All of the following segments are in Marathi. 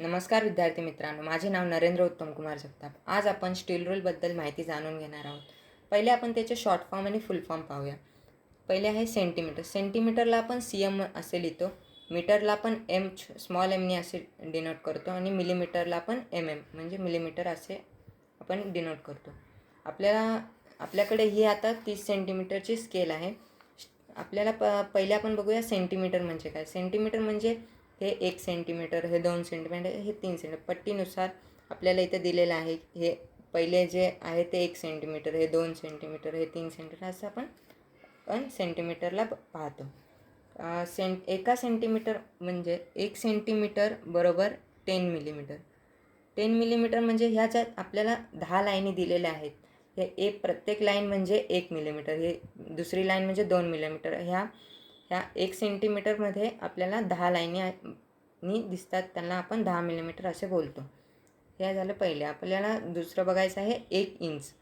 नमस्कार विद्यार्थी मित्रांनो, माझे नाव नरेंद्र उत्तम कुमार जगताप. आज आपण स्टील रूलबद्दल माहिती जाणून घेणार आहोत. पहिले आपण त्याचे शॉर्ट फॉर्म आणि फुल फॉर्म पाहूया. पहिले आहे सेंटीमीटर. सेंटीमीटरला आपण CM असे लिहितो, मीटरला आपण स्मॉल एमने असे डिनोट करतो आणि मिलीमीटरला आपण MM म्हणजे मिलीमीटर असे आपण डिनोट करतो. आपल्याकडे ही आता 30 सेंटीमीटरची स्केल आहे. पहिले आपण बघूया सेंटीमीटर म्हणजे काय. सेंटीमीटर म्हणजे हे 1 सेंटीमीटर, हे 2 सेंटीमीटर, हे 3 सेंटीमीटर. पट्टीनुसार आपल्याला इथे दिलेलं आहे. हे पहिले जे आहे ते 1 सेंटीमीटर, हे 2 सेंटीमीटर, हे 3 सेंटीमीटर असं आपण सेंटीमीटरला पाहतो. एका सेंटीमीटर म्हणजे 1 सेंटीमीटर बरोबर 10 मिलीमीटर. 10 मिलीमीटर म्हणजे ह्याच्यात आपल्याला 10 लाईनी दिलेल्या आहेत. हे प्रत्येक लाईन म्हणजे 1 मिलीमीटर, हे दुसरी लाईन म्हणजे 2 मिलीमीटर. ह्या 1 सेंटीमीटरमध्ये आपल्याला 10 लाईनी दिसतात, त्यांना आपण 10 मिलीमीटर असे बोलतो. हे झालं पहिले. आपल्याला दुसरं बघायचं आहे 1 इंच.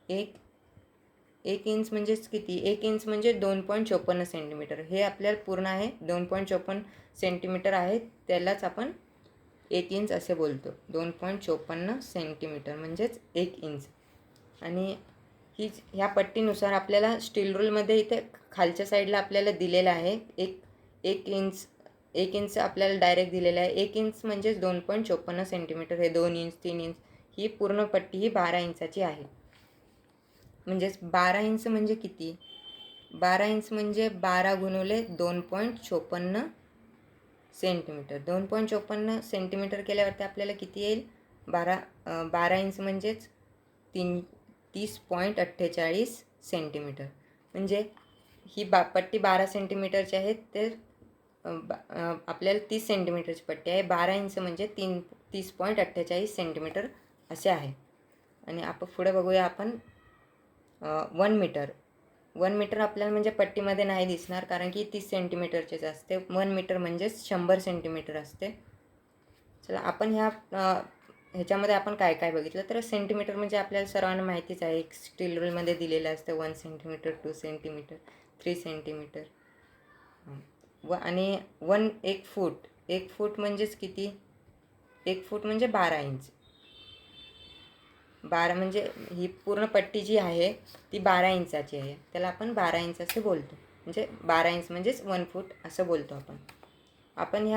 1 इंच म्हणजेच किती? 1 इंच म्हणजे 2.54 सेंटीमीटर. हे आपल्याला पूर्ण आहे 2.54 सेंटीमीटर आहे, त्यालाच आपण 1 इंच असे बोलतो. 2.54 सेंटीमीटर म्हणजेच 1 इंच. आणि ह्या पट्टीनुसार आपल्याला स्टील रूलमध्ये इथे खालच्या साईडला आपल्याला दिलेलं आहे एक इंच आपल्याला डायरेक्ट दिलेलं आहे. 1 इंच म्हणजेच 2.54 सेंटीमीटर. हे 2 इंच 3 इंच ही पूर्ण पट्टी ही 12 इंचाची आहे. म्हणजेच 12 इंच म्हणजे किती? 12 इंच म्हणजे 12 गुणिले 2.54 सेंटीमीटर. 2.54 सेंटीमीटर केल्यावरती आपल्याला किती येईल? 12 इंच म्हणजेच 30.48 सेंटीमीटर. म्हणजे ही पट्टी 12 सेंटीमीटरची आहे, तर आपल्याला 30 सेंटीमीटरची पट्टी आहे. 12 इंच म्हणजे 30.48 सेंटीमीटर असे आहे. आणि आपण पुढे बघूया आपण 1 मीटर. 1 मीटर आपल्याला म्हणजे पट्टीमध्ये नाही दिसणार, कारण की 30 सेंटीमीटरचेच असते. 1 मीटर म्हणजेच 100 सेंटीमीटर असते. चला, आपण ह्याच्यामध्ये आपण काय काय बघितलं तर सेंटीमीटर म्हणजे आपल्याला सर्वांना माहितीच आहे. एक स्टील रूलमध्ये दिलेलं असतं 1 सेंटीमीटर, 2 सेंटीमीटर, 3 सेंटीमीटर. आणि 1 फूट. 1 फूट म्हणजेच किती? 1 फूट म्हणजे 12 इंच. 12 म्हणजे ही पूर्ण पट्टी जी आहे ती 12 इंचाची आहे, त्याला आपण 12 इंच असे बोलतो. म्हणजे 12 इंच म्हणजेच 1 फूट असं बोलतो आपण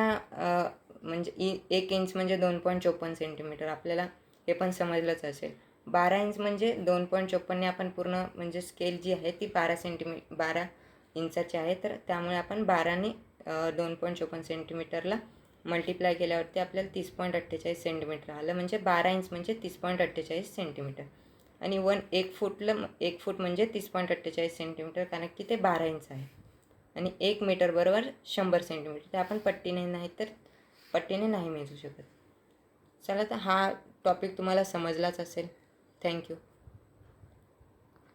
म्हणजे 1 इंच म्हणजे 2.54 सेंटीमीटर, आपल्याला हे पण समजलंच असेल. 12 इंच म्हणजे 2.54ने आपण पूर्ण म्हणजे स्केल जी आहे ती 12 इंचाची आहे, तर त्यामुळे आपण 12ने 2.54 सेंटीमीटरला मल्टिप्लाय केल्यावरती आपल्याला 30.48 सेंटीमीटर आलं. म्हणजे 12 इंच म्हणजे 30.48 सेंटीमीटर. आणि 1 फूट म्हणजे 30.48 सेंटीमीटर, कारण की ते 12 इंच आहे. आणि 1 मीटर बरोबर 100 सेंटीमीटर. ते आपण पट्टीने नाही मोजू शकत. चला, तर हा टॉपिक तुम्हाला समजलाच असेल. थँक्यू.